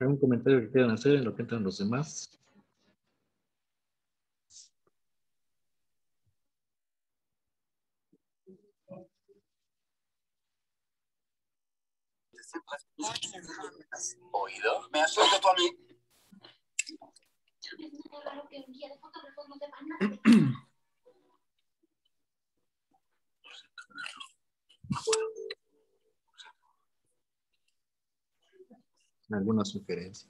¿Algún comentario que quieran hacer en lo que entran los demás? ¿Oído? ¿Me has oído tú a mí? ¿Alguna sugerencia?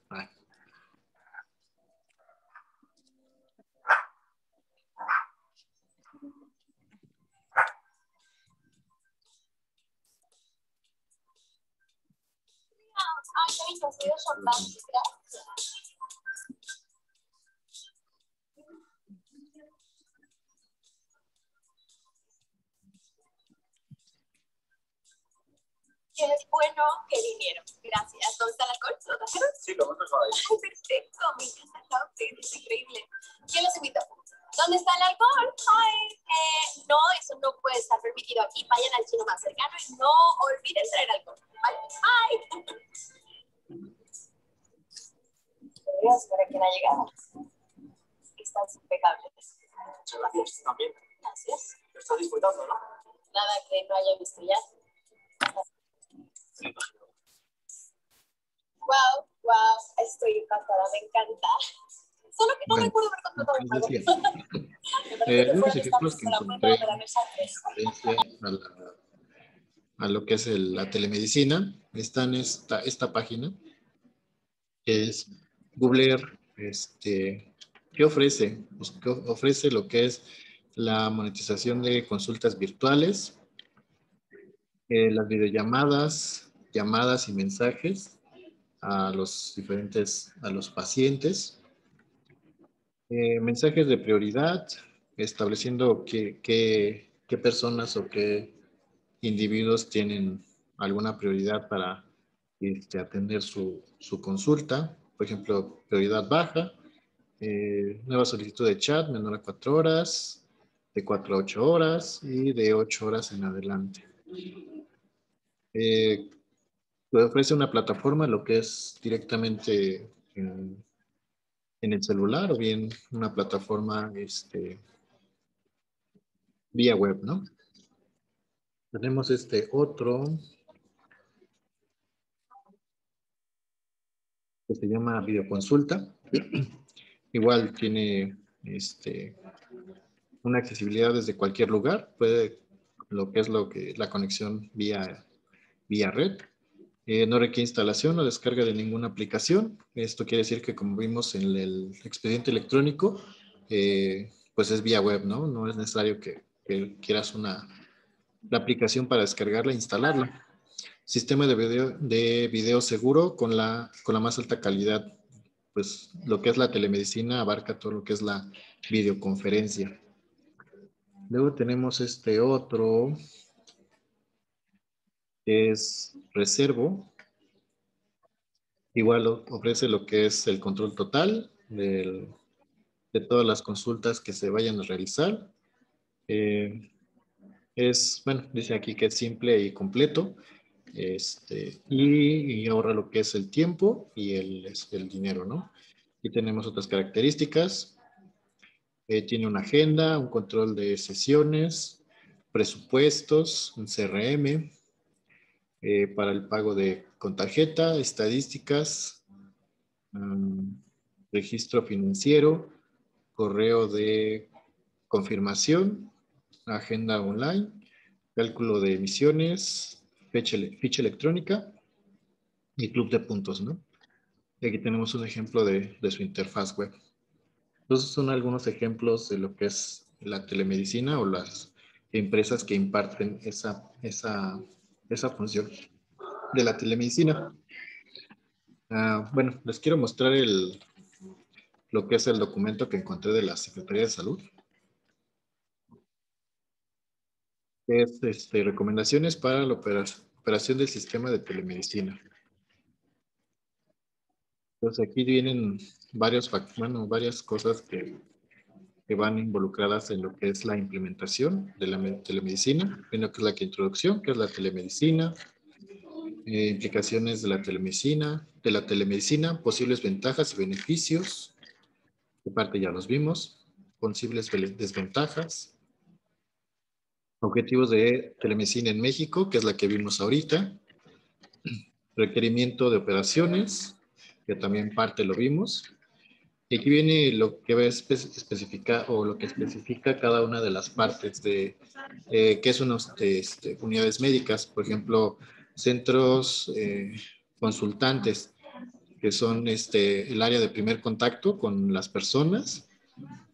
Qué bueno que vinieron. Gracias. ¿Dónde está el alcohol? ¿Lo trajeron? Sí, lo hemos dejado ahí. Ay, perfecto. Me encanta el outfit. Es increíble. ¿Quién los invitó? ¿Dónde está el alcohol? Ay, no, eso no puede estar permitido aquí. Vayan al chino más cercano y no olviden traer alcohol. ¿Vale? Bye. Dios, ¿para quién ha llegado? Estás impecable. Muchas gracias. También. Gracias. Lo estás disfrutando, ¿no? Nada que no haya visto ya. Wow, estoy encantada, me encanta. Solo que no Bueno, recuerdo haber contratado un mago. decía, Me parece que algunos fueron ejemplos que la encontré puerta de la mesa 3. referencia a lo que es la telemedicina, está en esta página, que es Googler, ¿qué ofrece? Pues, que ofrece lo que es la monetización de consultas virtuales, las videollamadas, llamadas y mensajes a los pacientes, mensajes de prioridad, estableciendo qué personas o qué individuos tienen alguna prioridad para atender su consulta. Por ejemplo, prioridad baja, nueva solicitud de chat menor a 4 horas, de 4 a 8 horas y de 8 horas en adelante. Ofrece una plataforma, lo que es directamente en el celular o bien una plataforma vía web, ¿no? Tenemos otro que se llama videoconsulta. Igual tiene una accesibilidad desde cualquier lugar, puede la conexión vía red. No requiere instalación o descarga de ninguna aplicación. Esto quiere decir que, como vimos en el expediente electrónico, pues es vía web, ¿no? No es necesario que quieras la aplicación para descargarla e instalarla. Sistema de video seguro con la más alta calidad. Pues lo que es la telemedicina abarca todo lo que es la videoconferencia. Luego tenemos otro, que es Reservo. Igual ofrece lo que es el control total de todas las consultas que se vayan a realizar. Bueno, dice aquí que es simple y completo, y ahorra lo que es el tiempo y el dinero, ¿no? Y tenemos otras características. Tiene una agenda, un control de sesiones, presupuestos, un CRM, para el pago con tarjeta, estadísticas, registro financiero, correo de confirmación, agenda online, cálculo de emisiones, ficha electrónica y club de puntos, ¿no? Y aquí tenemos un ejemplo de su interfaz web. Entonces son algunos ejemplos de lo que es la telemedicina o las empresas que imparten esa función de la telemedicina. Bueno, les quiero mostrar lo que es el documento que encontré de la Secretaría de Salud. Es recomendaciones para la operación del sistema de telemedicina. Entonces aquí vienen varias cosas que van involucradas en lo que es la implementación de la telemedicina. Primero, que es la introducción, que es la telemedicina. Implicaciones de la telemedicina, posibles ventajas y beneficios. De parte ya los vimos. Posibles desventajas. Objetivos de telemedicina en México, que es la que vimos ahorita. Requerimiento de operaciones, que también parte lo vimos. Y aquí viene lo que va a especificar o lo que especifica cada una de las partes de qué son unidades médicas, por ejemplo, centros consultantes, que son el área de primer contacto con las personas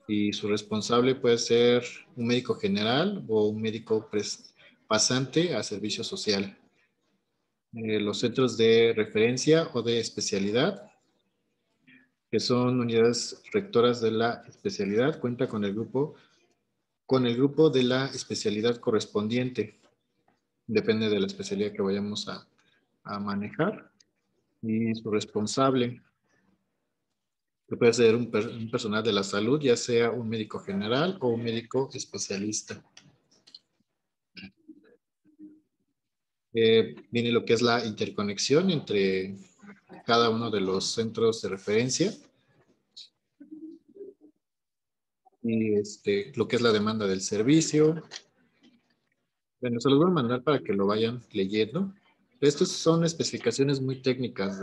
y su responsable puede ser un médico general o un médico pasante a servicio social. Los centros de referencia o de especialidad, que son unidades rectoras de la especialidad, cuenta con el grupo de la especialidad correspondiente. Depende de la especialidad que vayamos a manejar. Y su responsable, que puede ser un personal de la salud, ya sea un médico general o un médico especialista. Viene lo que es la interconexión entre cada uno de los centros de referencia. Y lo que es la demanda del servicio. Bueno, se los voy a mandar para que lo vayan leyendo. Estas son especificaciones muy técnicas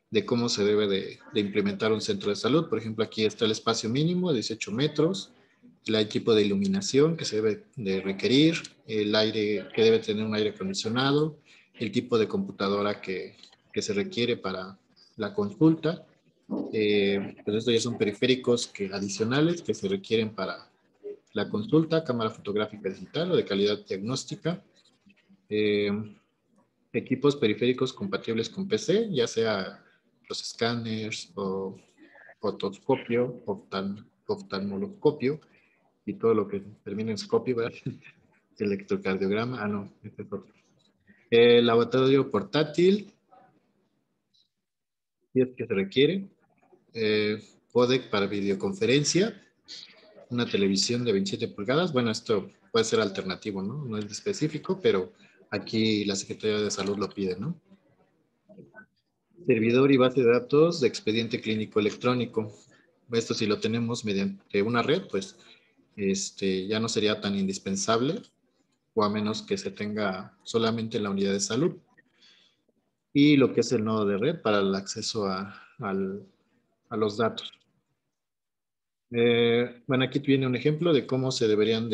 de cómo se debe de implementar un centro de salud. Por ejemplo, aquí está el espacio mínimo, 18 metros, el tipo de iluminación que se debe de requerir, el aire que debe tener un aire acondicionado, el tipo de computadora que se requiere para la consulta. Pues esto ya son periféricos adicionales que se requieren para la consulta, cámara fotográfica digital o de calidad diagnóstica, equipos periféricos compatibles con PC, ya sea los escáneres o otoscopio, oftalmoloscopio y todo lo que termina en scopio, ¿verdad? Electrocardiograma, no, este es otro. Laboratorio portátil, si es que se requiere, códec para videoconferencia, una televisión de 27 pulgadas. Bueno, esto puede ser alternativo, ¿no? No es específico, pero aquí la Secretaría de Salud lo pide, ¿no? Servidor y base de datos de expediente clínico electrónico. Esto si lo tenemos mediante una red, pues ya no sería tan indispensable, o a menos que se tenga solamente en la unidad de salud. Y lo que es el nodo de red para el acceso a los datos. Bueno, aquí viene un ejemplo de cómo se deberían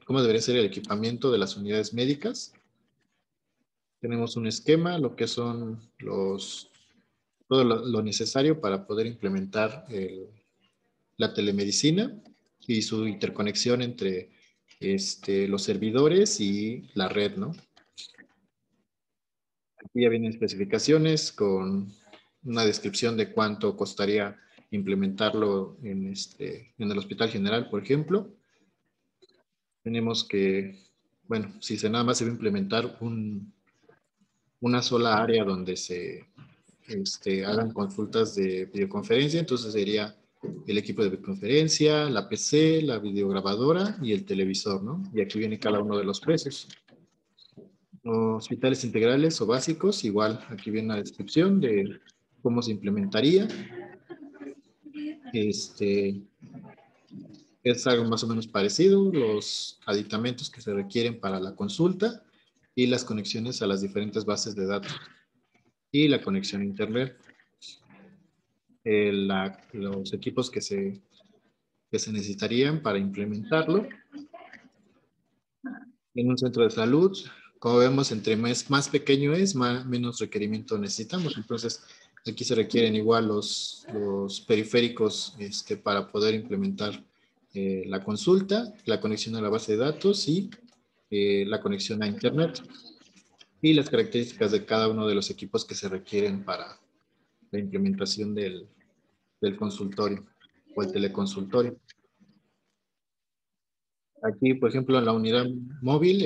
cómo debería ser el equipamiento de las unidades médicas. Tenemos un esquema, lo que son todo lo necesario para poder implementar la telemedicina y su interconexión entre los servidores y la red, ¿no? Aquí ya vienen especificaciones con una descripción de cuánto costaría implementarlo en el Hospital General, por ejemplo. Tenemos que, bueno, si nada más se va a implementar una sola área donde se hagan consultas de videoconferencia, entonces sería el equipo de videoconferencia, la PC, la videograbadora y el televisor, ¿no? Y aquí viene cada uno de los precios. Hospitales integrales o básicos, igual aquí viene la descripción de cómo se implementaría. Es algo más o menos parecido, los aditamentos que se requieren para la consulta y las conexiones a las diferentes bases de datos y la conexión a internet. Los equipos que se necesitarían para implementarlo en un centro de salud. Como vemos, entre más pequeño es, menos requerimiento necesitamos. Entonces, aquí se requieren igual los periféricos para poder implementar la consulta, la conexión a la base de datos y la conexión a internet. Y las características de cada uno de los equipos que se requieren para la implementación del consultorio o el teleconsultorio. Aquí, por ejemplo, en la unidad móvil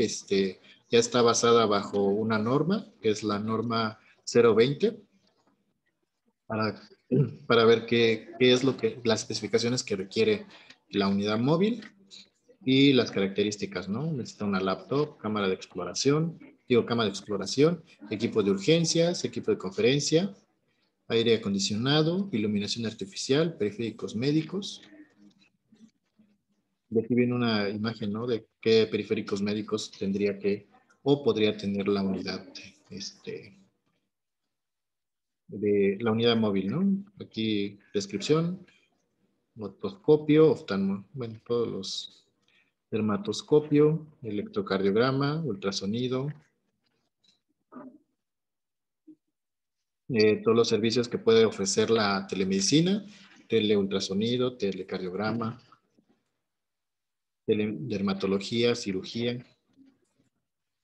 ya está basada bajo una norma, que es la norma 020, para ver qué es las especificaciones que requiere la unidad móvil y las características, ¿no? Necesita una laptop, cámara de exploración, digo, cama de exploración, equipo de urgencias, equipo de conferencia, aire acondicionado, iluminación artificial, periféricos médicos. De aquí viene una imagen, ¿no? De qué periféricos médicos tendría que o podría tener la unidad, de la unidad móvil, ¿no? Aquí descripción, otoscopio, bueno, todos los dermatoscopio, electrocardiograma, ultrasonido, todos los servicios que puede ofrecer la telemedicina, teleultrasonido, telecardiograma, dermatología, cirugía.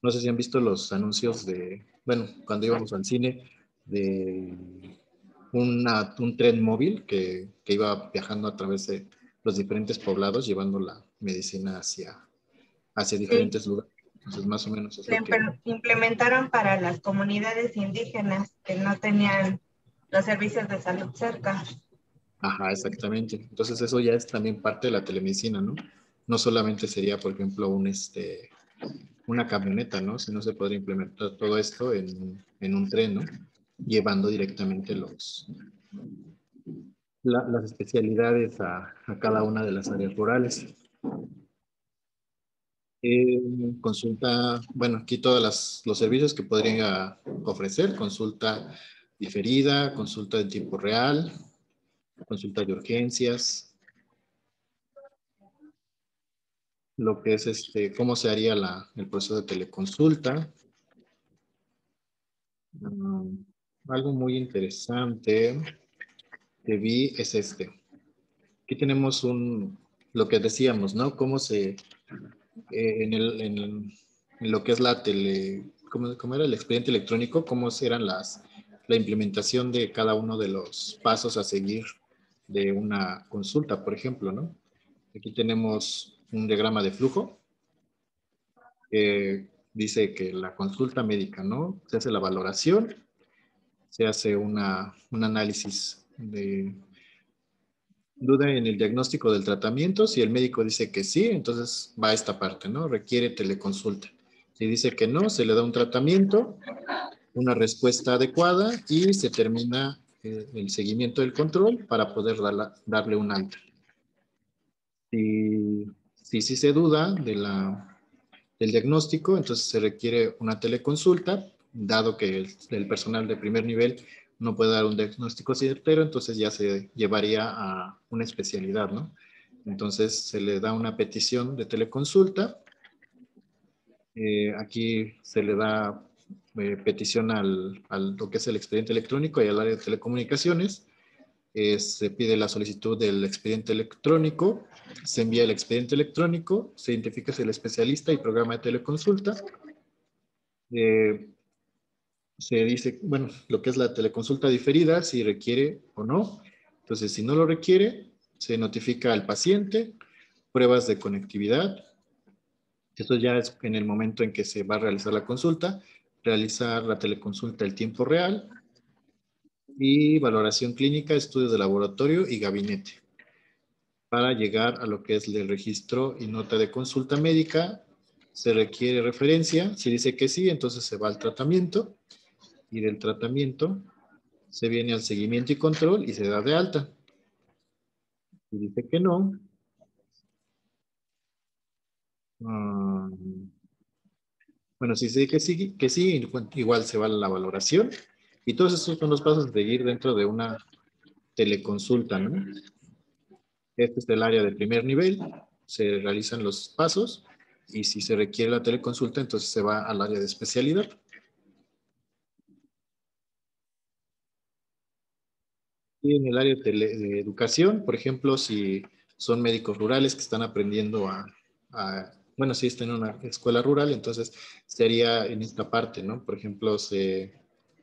No sé si han visto los anuncios de, bueno, cuando íbamos al cine, de un tren móvil que iba viajando a través de los diferentes poblados, llevando la medicina hacia Sí, diferentes lugares. Entonces, más o menos es la lo que... implementaron para las comunidades indígenas que no tenían los servicios de salud cerca. Ajá, exactamente. Entonces, eso ya es también parte de la telemedicina, ¿no? No solamente sería, por ejemplo, una camioneta, ¿no? Sino se podría implementar todo esto en un tren, ¿no? Llevando directamente las especialidades a cada una de las áreas rurales. Consulta, bueno, aquí todos los servicios que podrían ofrecer, consulta diferida, consulta en tiempo real, consulta de urgencias, lo que es cómo se haría el proceso de teleconsulta. Algo muy interesante que vi es Aquí tenemos lo que decíamos, ¿no? Cómo en lo que es ¿cómo era el expediente electrónico? ¿Cómo eran la implementación de cada uno de los pasos a seguir de una consulta, por ejemplo, ¿no? Aquí tenemos un diagrama de flujo que dice que la consulta médica, ¿no? Se hace la valoración, se hace un análisis de duda en el diagnóstico del tratamiento. Si el médico dice que sí, entonces va a esta parte, ¿no? Requiere teleconsulta. Si dice que no, se le da un tratamiento, una respuesta adecuada y se termina el seguimiento del control para poder darle un alta. Si se duda del diagnóstico, entonces se requiere una teleconsulta, dado que el personal de primer nivel no puede dar un diagnóstico certero, entonces ya se llevaría a una especialidad, ¿no? Entonces se le da una petición de teleconsulta. Aquí se le da petición al lo que es el expediente electrónico y al área de telecomunicaciones. Se pide la solicitud del expediente electrónico, se envía el expediente electrónico, se identifica si el especialista y programa de teleconsulta. Se dice, bueno, lo que es la teleconsulta diferida, si requiere o no. Entonces, si no lo requiere, se notifica al paciente, pruebas de conectividad. Esto ya es en el momento en que se va a realizar la consulta, realizar la teleconsulta en tiempo real y valoración clínica, estudios de laboratorio y gabinete. Para llegar a lo que es el registro y nota de consulta médica, se requiere referencia. Si dice que sí, entonces se va al tratamiento y del tratamiento se viene al seguimiento y control y se da de alta. Si dice que no, bueno, si dice que sí, igual se va a la valoración. Y todos estos son los pasos a seguir dentro de una teleconsulta, ¿no? Este es el área de primer nivel, se realizan los pasos y si se requiere la teleconsulta, entonces se va al área de especialidad. Y en el área de educación, por ejemplo, si son médicos rurales que están aprendiendo bueno, si están en una escuela rural, entonces sería en esta parte, ¿no? Por ejemplo, se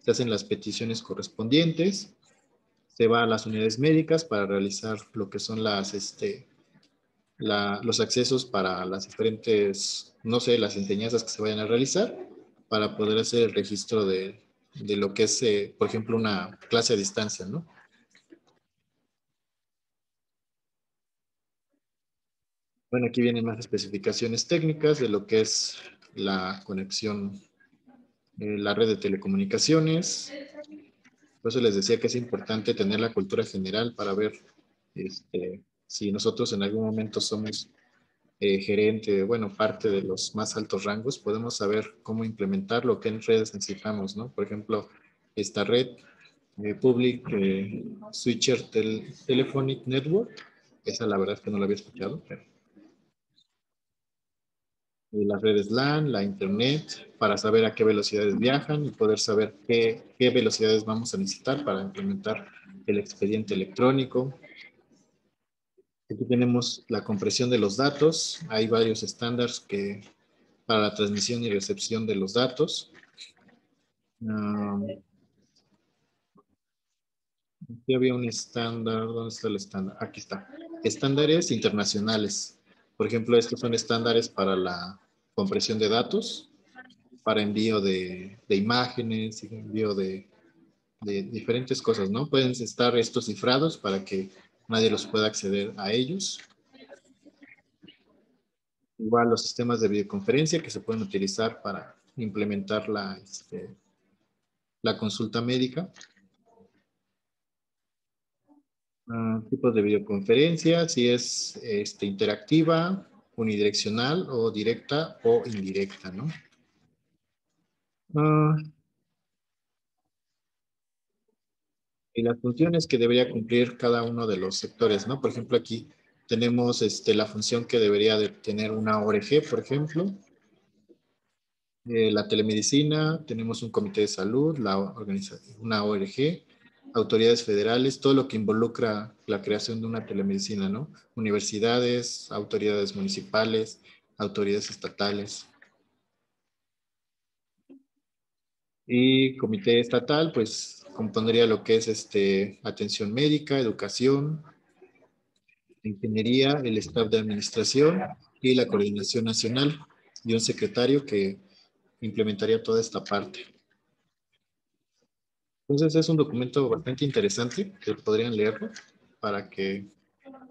hacen las peticiones correspondientes, se va a las unidades médicas para realizar lo que son los accesos para las diferentes, no sé, las enseñanzas que se vayan a realizar para poder hacer el registro de lo que es, por ejemplo, una clase a distancia, ¿no? Bueno, aquí vienen más especificaciones técnicas de lo que es la conexión la red de telecomunicaciones. Por eso les decía que es importante tener la cultura general para ver si nosotros en algún momento somos gerente, bueno, parte de los más altos rangos, podemos saber cómo implementar lo que en redes necesitamos, ¿no? Por ejemplo, esta red Public Switcher Telephonic Network, esa la verdad es que no la había escuchado, pero las redes LAN, la Internet, para saber a qué velocidades viajan y poder saber qué velocidades vamos a necesitar para implementar el expediente electrónico. Aquí tenemos la compresión de los datos. Hay varios estándares para la transmisión y recepción de los datos. Aquí había un estándar. ¿Dónde está el estándar? Aquí está. Estándares internacionales. Por ejemplo, estos son estándares para la compresión de datos, para envío de imágenes, envío de diferentes cosas, ¿no? Pueden estar estos cifrados para que nadie los pueda acceder a ellos. Igual los sistemas de videoconferencia que se pueden utilizar para implementar la consulta médica. Tipos de videoconferencia, si es interactiva, unidireccional o directa o indirecta, ¿no? Y las funciones que debería cumplir cada uno de los sectores, ¿no? Por ejemplo, aquí tenemos la función que debería de tener una ORG, por ejemplo. La telemedicina, tenemos un comité de salud, una ORG, autoridades federales, todo lo que involucra la creación de una telemedicina, ¿no? Universidades, autoridades municipales, autoridades estatales. Y comité estatal, pues compondría lo que es atención médica, educación, ingeniería, el staff de administración y la coordinación nacional y un secretario que implementaría toda esta parte. Entonces es un documento bastante interesante que podrían leerlo para que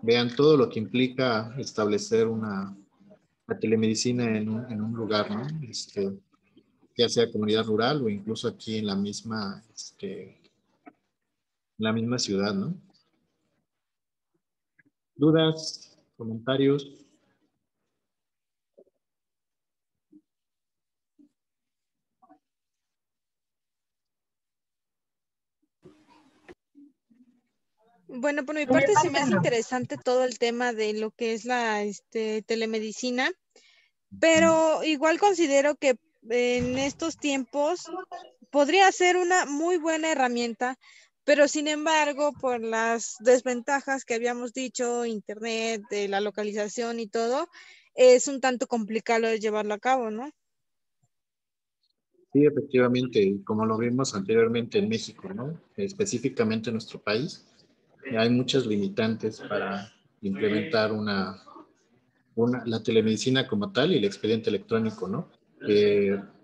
vean todo lo que implica establecer una telemedicina en un lugar, ¿no? Ya sea comunidad rural o incluso aquí en la misma ciudad, ¿no? ¿Dudas? ¿Comentarios? Bueno, por mi Por mi parte se me parte, hace no. interesante todo el tema de lo que es la telemedicina, pero igual considero que en estos tiempos podría ser una muy buena herramienta, pero sin embargo, por las desventajas que habíamos dicho, internet, de la localización y todo, es un tanto complicado de llevarlo a cabo, ¿no? Sí, efectivamente, como lo vimos anteriormente en México, ¿no? Específicamente en nuestro país, hay muchas limitantes para implementar la telemedicina como tal y el expediente electrónico, ¿no?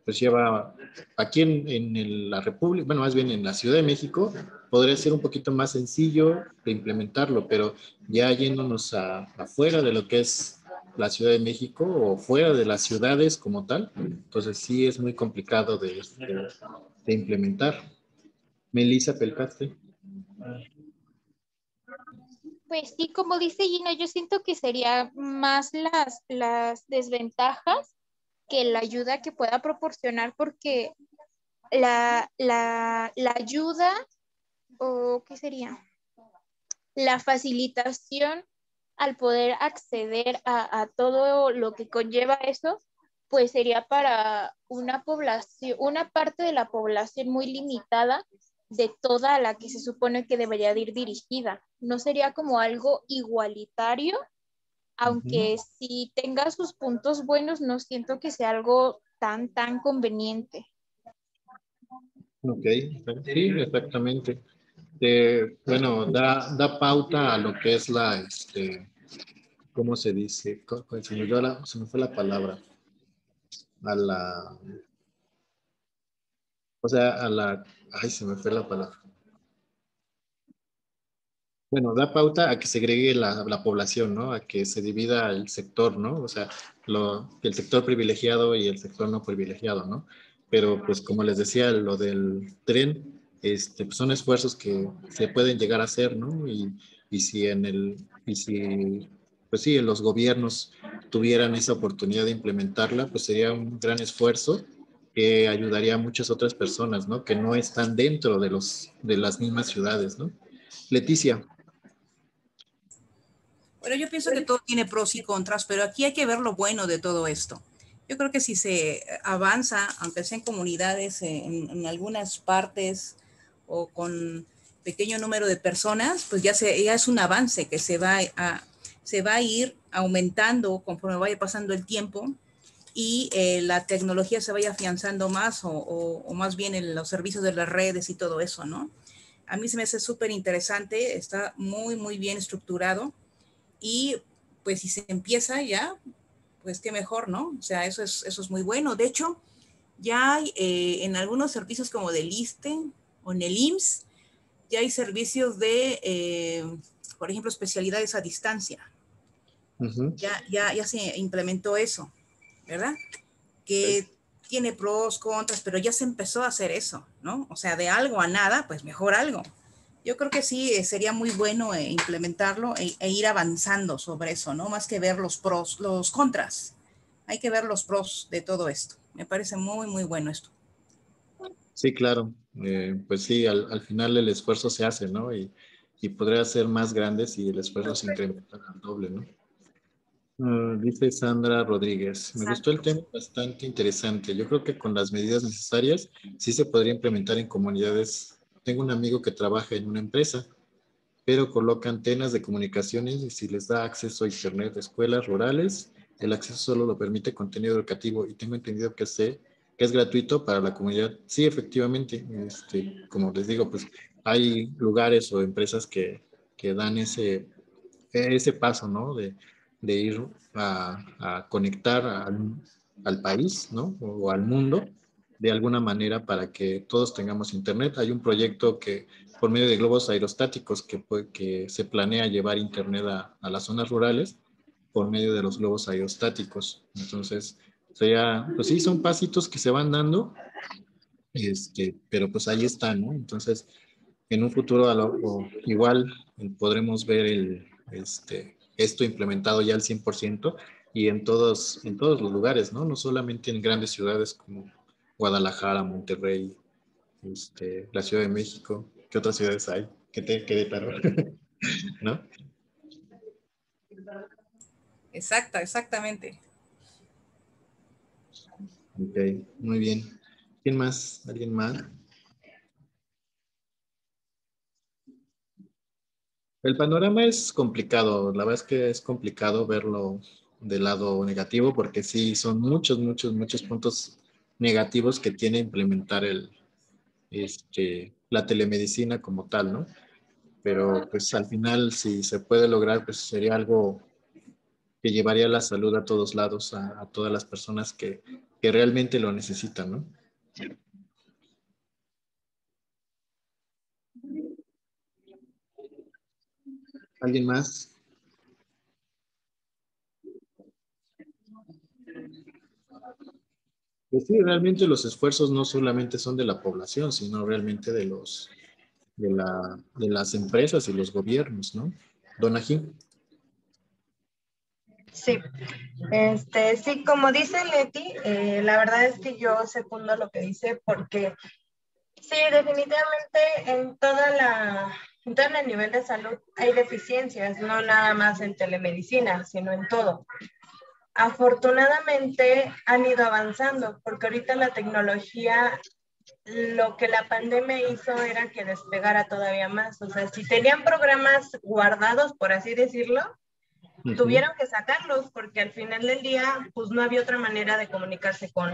Pues lleva, aquí la República, bueno, más bien en la Ciudad de México, podría ser un poquito más sencillo de implementarlo, pero ya yéndonos afuera de lo que es la Ciudad de México o fuera de las ciudades como tal, entonces sí es muy complicado de implementar. Melissa Pelcastre. Pues sí, como dice Gina, yo siento que sería más las desventajas que la ayuda que pueda proporcionar, porque la ayuda, o ¿qué sería? La facilitación al poder acceder a todo lo que conlleva eso, pues sería para una población, una parte de la población muy limitada de toda la que se supone que debería de ir dirigida. No sería como algo igualitario, aunque sí tenga sus puntos buenos, no siento que sea algo tan conveniente. Ok, sí, exactamente. Bueno, da pauta a lo que es ¿cómo se dice? Se me fue la palabra. A la, ay, se me fue la palabra. Bueno, da pauta a que segregue la población, ¿no? A que se divida el sector, ¿no? O sea, el sector privilegiado y el sector no privilegiado, ¿no? pero pues como les decía, lo del tren, pues son esfuerzos que se pueden llegar a hacer, ¿no? Y si y si, pues sí, los gobiernos tuvieran esa oportunidad de implementarla, pues sería un gran esfuerzo que ayudaría a muchas otras personas, ¿no? Que no están dentro de las mismas ciudades, ¿no? Leticia. Bueno, yo pienso que todo tiene pros y contras, pero aquí hay que ver lo bueno de todo esto. Yo creo que si se avanza, aunque sea en comunidades, en algunas partes o con pequeño número de personas, pues ya es un avance que se va a ir aumentando conforme vaya pasando el tiempo y la tecnología se vaya afianzando más o más bien en los servicios de las redes y todo eso, ¿no? A mí se me hace súper interesante, está muy, muy bien estructurado y pues si se empieza ya, pues qué mejor, ¿no? O sea, eso es muy bueno. De hecho, ya hay en algunos servicios como del ISSSTE o en el IMSS, ya hay servicios por ejemplo, especialidades a distancia. Uh-huh. Ya se implementó eso, ¿verdad? Que tiene pros, contras, pero ya se empezó a hacer eso, ¿no? O sea, de algo a nada, pues mejor algo. Yo creo que sí, sería muy bueno implementarlo e ir avanzando sobre eso, ¿no? Más que ver los pros, los contras. Hay que ver los pros de todo esto. Me parece muy, muy bueno esto. Sí, claro. Pues sí, al final el esfuerzo se hace, ¿no? Y podría ser más grande si el esfuerzo se incrementa al doble, ¿no? Dice Sandra Rodríguez, me gustó el tema, bastante interesante. Yo creo que con las medidas necesarias sí se podría implementar en comunidades. Tengo un amigo que trabaja en una empresa, pero coloca antenas de comunicaciones y si les da acceso a internet de escuelas rurales, el acceso solo lo permite contenido educativo y tengo entendido que es gratuito para la comunidad. Sí, efectivamente, como les digo, pues hay lugares o empresas que dan ese paso, ¿no? De ir a conectar al país, ¿no? O al mundo de alguna manera para que todos tengamos internet. Hay un proyecto que por medio de globos aerostáticos que se planea llevar internet a las zonas rurales por medio de los globos aerostáticos. Entonces, pues sí, son pasitos que se van dando, pero pues ahí están, ¿no? Entonces, en un futuro igual podremos ver esto implementado ya al 100% y en todos los lugares, ¿no? No solamente en grandes ciudades como Guadalajara, Monterrey, la Ciudad de México. ¿Qué otras ciudades hay? Querétaro, ¿no? Exactamente. Ok, muy bien. ¿Quién más? ¿Alguien más? El panorama es complicado, la verdad es que es complicado verlo del lado negativo porque sí son muchos puntos negativos que tiene implementar la telemedicina como tal, ¿no? Pero pues al final si se puede lograr pues sería algo que llevaría la salud a todos lados, a todas las personas que realmente lo necesitan, ¿no? ¿Alguien más? Pues sí, realmente los esfuerzos no solamente son de la población, sino realmente de las empresas y los gobiernos, ¿no? Don Ají. Sí, sí, como dice Leti, la verdad es que yo secundo lo que dice porque sí, definitivamente en todo el nivel de salud hay deficiencias, no nada más en telemedicina, sino en todo. Afortunadamente han ido avanzando porque ahorita la tecnología, lo que la pandemia hizo era que despegara todavía más. O sea, si tenían programas guardados, por así decirlo, tuvieron que sacarlos porque al final del día pues no había otra manera de comunicarse con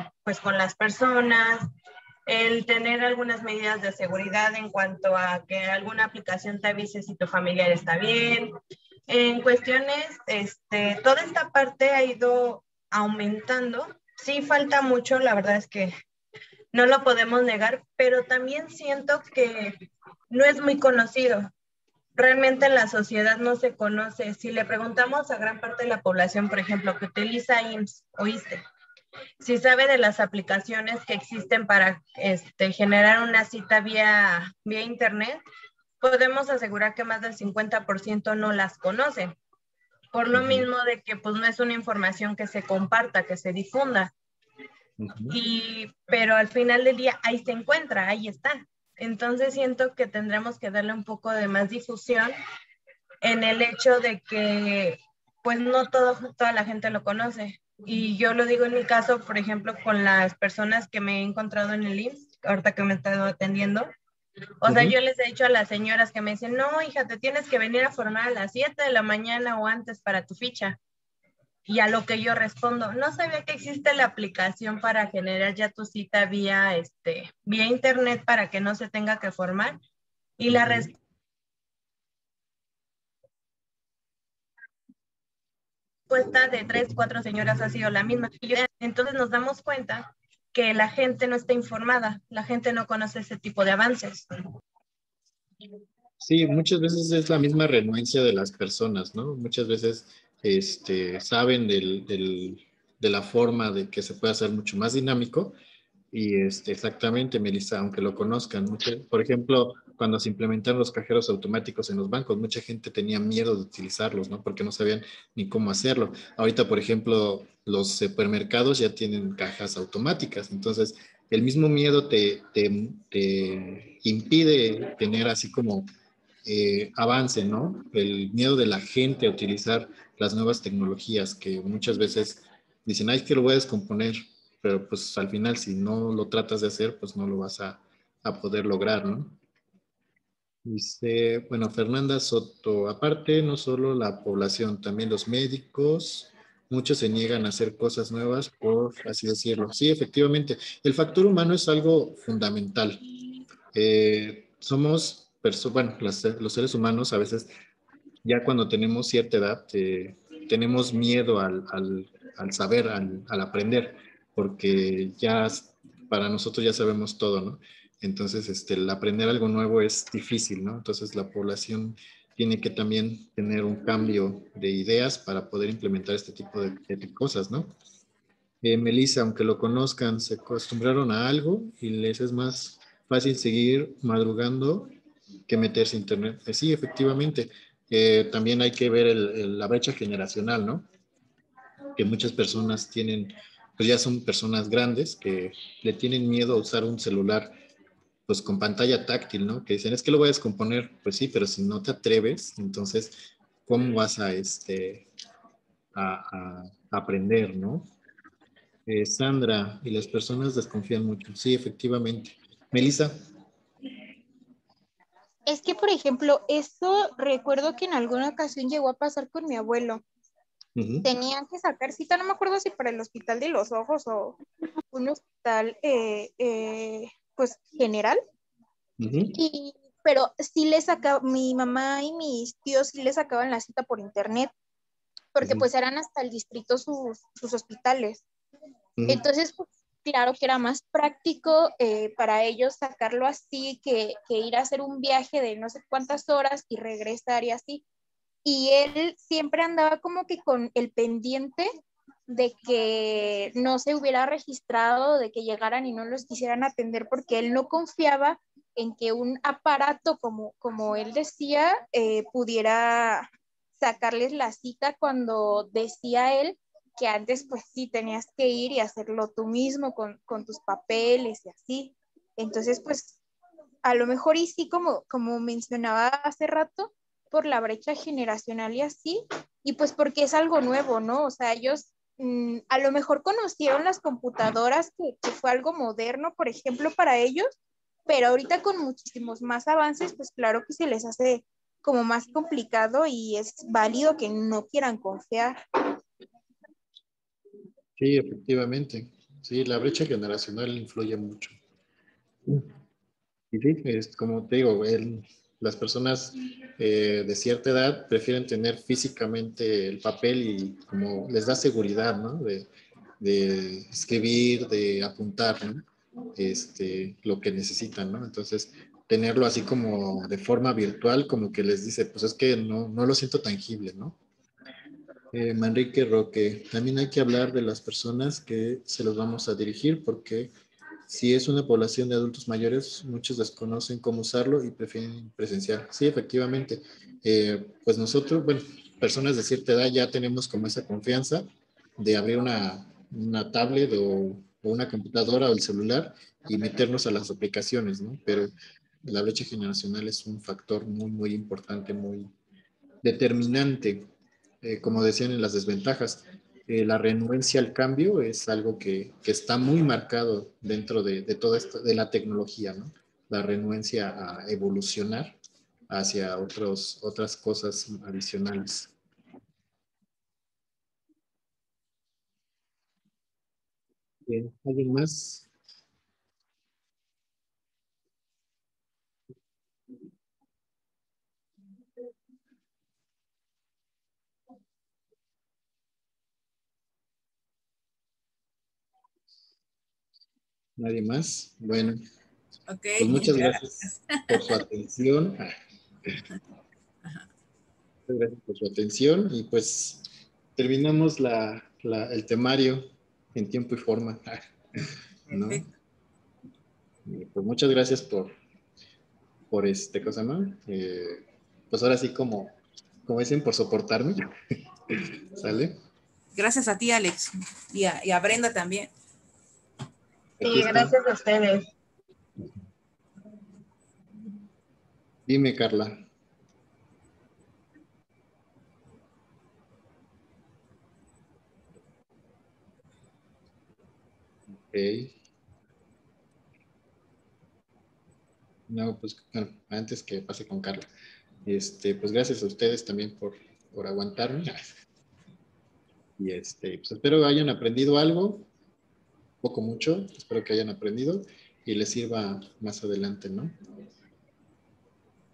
las personas, el tener algunas medidas de seguridad en cuanto a que alguna aplicación te avise si tu familiar está bien. En cuestiones, toda esta parte ha ido aumentando. Sí falta mucho, la verdad es que no lo podemos negar, pero también siento que no es muy conocido. Realmente en la sociedad no se conoce. Si le preguntamos a gran parte de la población, por ejemplo, que utiliza IMSS o ISSSTE, Si sabe de las aplicaciones que existen para generar una cita vía internet, podemos asegurar que más del 50% no las conoce. Por lo mismo de que pues no es una información que se comparta, que se difunda. Pero al final del día ahí se encuentra, ahí está. Entonces siento que tendremos que darle un poco de más difusión en el hecho de que pues no toda la gente lo conoce. Y yo lo digo en mi caso, por ejemplo, con las personas que me he encontrado en el IMSS, ahorita que me he estado atendiendo. O sea, yo les he dicho a las señoras que me dicen, no, hija, te tienes que venir a formar a las 7 de la mañana o antes para tu ficha. Y a lo que yo respondo, no sabía que existe la aplicación para generar ya tu cita vía internet para que no se tenga que formar. Y la respuesta de 3, 4 señoras ha sido la misma. Entonces nos damos cuenta que la gente no está informada, la gente no conoce ese tipo de avances. Sí, muchas veces es la misma renuencia de las personas, ¿no? Muchas veces saben de la forma de que se puede hacer mucho más dinámico y exactamente, Melissa, aunque lo conozcan. Por ejemplo, cuando se implementaron los cajeros automáticos en los bancos, mucha gente tenía miedo de utilizarlos, ¿no? Porque no sabían ni cómo hacerlo. Ahorita, por ejemplo, los supermercados ya tienen cajas automáticas, entonces el mismo miedo te impide tener así como avance, ¿no? El miedo de la gente a utilizar las nuevas tecnologías que muchas veces dicen, ay, es que lo voy a descomponer, pero pues al final si no lo tratas de hacer, pues no lo vas a poder lograr, ¿no? Dice, bueno, Fernanda Soto, aparte no solo la población, también los médicos, muchos se niegan a hacer cosas nuevas por así decirlo. Sí, efectivamente, el factor humano es algo fundamental. Somos, bueno, los seres humanos a veces, ya cuando tenemos cierta edad, tenemos miedo al saber, al aprender, porque ya para nosotros ya sabemos todo, ¿no? Entonces, el aprender algo nuevo es difícil, ¿no? Entonces, la población tiene que también tener un cambio de ideas para poder implementar este tipo de cosas, ¿no? Melissa, aunque lo conozcan, se acostumbraron a algo y les es más fácil seguir madrugando que meterse a internet. Sí, efectivamente. También hay que ver la brecha generacional, ¿no? Que muchas personas tienen, pues ya son personas grandes que le tienen miedo a usar un celular, pues con pantalla táctil, ¿no? Que dicen, es que lo voy a descomponer. Pues sí, pero si no te atreves, entonces, ¿cómo vas a aprender, ¿no? Sandra, y las personas desconfían mucho. Sí, efectivamente. Melissa. Es que, por ejemplo, eso recuerdo que en alguna ocasión llegó a pasar con mi abuelo. Tenían que sacar cita, no me acuerdo si para el hospital de los ojos o un hospital pues general. Pero sí les sacaba, mi mamá y mis tíos sí les sacaban la cita por internet, porque pues eran hasta el distrito sus hospitales. Entonces, pues, claro que era más práctico para ellos sacarlo así que ir a hacer un viaje de no sé cuántas horas y regresar y así. Y él siempre andaba como que con el pendiente de que no se hubiera registrado, de que llegaran y no los quisieran atender, porque él no confiaba en que un aparato, como él decía, pudiera sacarles la cita cuando decía él que antes pues sí tenías que ir y hacerlo tú mismo con tus papeles y así. Entonces pues a lo mejor y sí, como mencionaba hace rato, por la brecha generacional y así, y pues porque es algo nuevo, ¿no? O sea, ellos a lo mejor conocieron las computadoras, que fue algo moderno, por ejemplo, para ellos, pero ahorita con muchísimos más avances, pues claro que se les hace como más complicado y es válido que no quieran confiar. Sí, efectivamente. Sí, la brecha generacional influye mucho. Y sí, es como te digo, las personas de cierta edad prefieren tener físicamente el papel y como les da seguridad, ¿no? De escribir, de apuntar, ¿no? Lo que necesitan, ¿no? Entonces, tenerlo así como de forma virtual, como que les dice, pues es que no lo siento tangible, ¿no? Manrique Roque, también hay que hablar de las personas que se los vamos a dirigir porque si es una población de adultos mayores, muchos desconocen cómo usarlo y prefieren presencial. Sí, efectivamente. Pues nosotros, bueno, personas de cierta edad ya tenemos como esa confianza de abrir una tablet o una computadora o el celular y meternos a las aplicaciones, ¿no? Pero la brecha generacional es un factor muy, muy importante, muy determinante, como decían en las desventajas. La renuencia al cambio es algo que está muy marcado dentro de todo esto, de la tecnología, ¿no? La renuencia a evolucionar hacia otras cosas adicionales. Bien, ¿alguien más? ¿Nadie más? Bueno, Ok, pues muchas gracias. gracias por su atención. Muchas gracias por su atención y pues terminamos el temario en tiempo y forma, ¿no? Perfecto. Pues muchas gracias por cosa, ¿no? Pues ahora sí como dicen, por soportarme, ¿sale? Gracias a ti, Alex, y a Brenda también. Aquí Sí, está. gracias a ustedes. Dime, Carla. Ok. No, pues bueno, antes que pase con Carla. Pues gracias a ustedes también por aguantarme. Y pues espero que hayan aprendido algo, poco mucho, espero que hayan aprendido y les sirva más adelante, ¿no?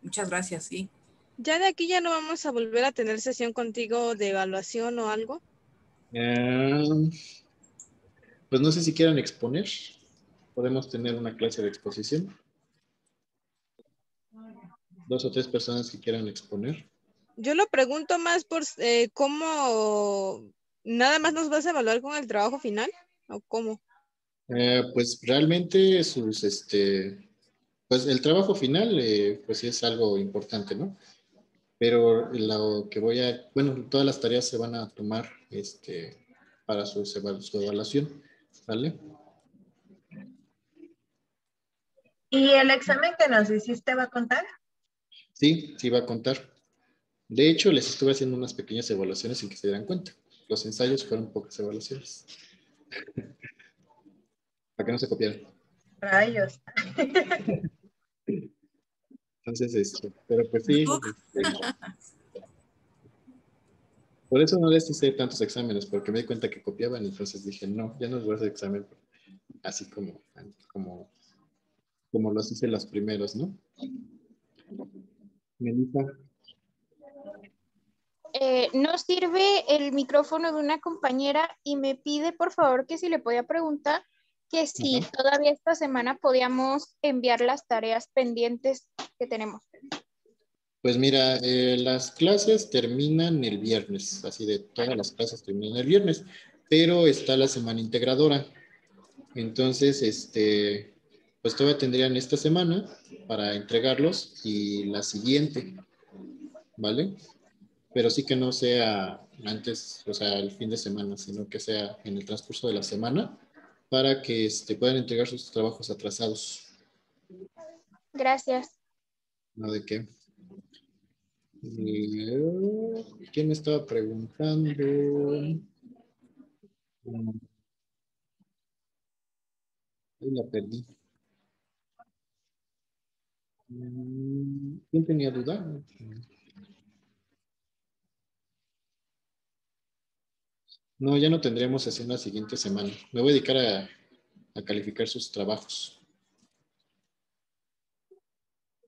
Muchas gracias, sí. Ya de aquí ya no vamos a volver a tener sesión contigo de evaluación o algo. Eh, pues no sé si quieran exponer. Podemos tener una clase de exposición. 2 o 3 personas que quieran exponer. Yo lo pregunto más por cómo nada más nos vas a evaluar con el trabajo final o cómo. Pues realmente pues el trabajo final, pues sí es algo importante, ¿no? Pero lo que bueno, todas las tareas se van a tomar, para su evaluación, ¿vale? ¿Y el examen que nos hiciste va a contar? Sí, sí va a contar. De hecho, les estuve haciendo unas pequeñas evaluaciones sin que se dieran cuenta. Los ensayos fueron pocas evaluaciones, para que no se copiaran. Rayos. Entonces, pero pues sí, Tú, por eso no les hice tantos exámenes, porque me di cuenta que copiaban, y entonces dije, no, ya no les voy a hacer examen, así como, como los hice los primeros, ¿no? Melissa, No sirve el micrófono de una compañera y me pide por favor que si le podía preguntar que si ajá. todavía esta semana podíamos enviar las tareas pendientes que tenemos. Pues mira, las clases terminan el viernes, así de todas las clases terminan el viernes, pero está la semana integradora. Entonces, pues todavía tendrían esta semana para entregarlos y la siguiente, ¿vale? Pero sí que no sea antes, o sea, el fin de semana, sino que sea en el transcurso de la semana para que puedan entregar sus trabajos atrasados. Gracias. ¿No de qué? ¿Quién me estaba preguntando? Ahí la perdí. ¿Quién tenía duda? No, ya no tendremos sesión la siguiente semana. Me voy a dedicar a calificar sus trabajos.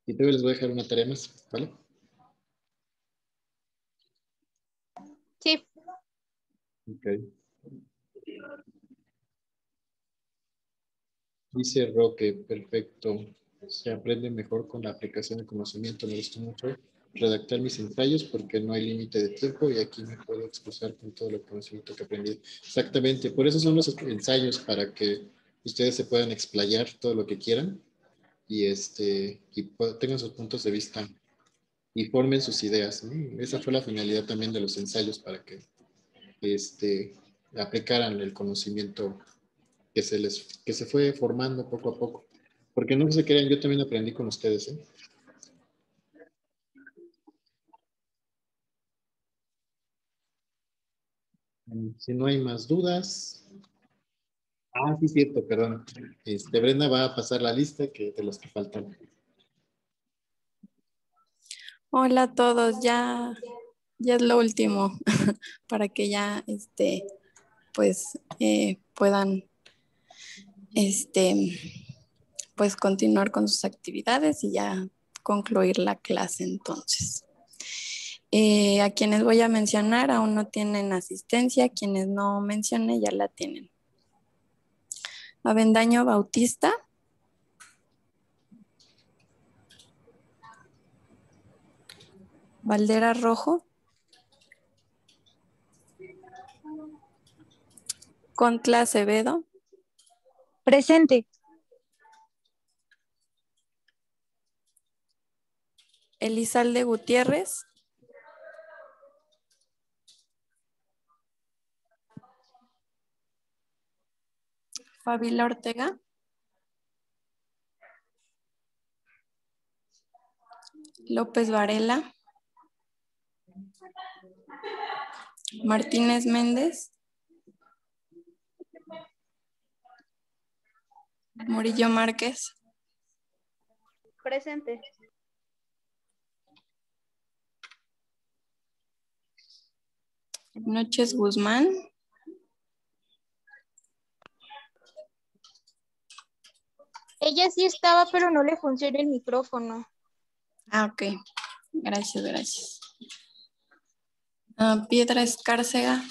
Y todavía les voy a dejar una tarea más, ¿vale? Sí, Ok. Dice Roque, perfecto. Se aprende mejor con la aplicación de conocimiento, me gustó mucho. redactar mis ensayos porque no hay límite de tiempo y aquí me puedo expresar con todo el conocimiento que aprendí. Exactamente, por eso son los ensayos, para que ustedes se puedan explayar todo lo que quieran y, tengan sus puntos de vista y formen sus ideas, ¿no? Esa fue la finalidad también de los ensayos, para que aplicaran el conocimiento que se fue formando poco a poco. Porque no se crean, yo también aprendí con ustedes, ¿eh? Si no hay más dudas. Ah, sí, cierto, perdón. Brenda va a pasar la lista de los que faltan. Hola a todos, ya es lo último para que ya pues puedan pues continuar con sus actividades y ya concluir la clase entonces. A quienes voy a mencionar aún no tienen asistencia, quienes no mencioné ya la tienen. Avendaño Bautista. Valdera Rojo. Contla Acevedo. Presente. Elizalde Gutiérrez. Fabila Ortega. López Varela. Martínez Méndez. Murillo Márquez. Presente. Noches Guzmán. Ella sí estaba, pero no le funciona el micrófono. Ah, ok. Gracias. Piedra Escárcega.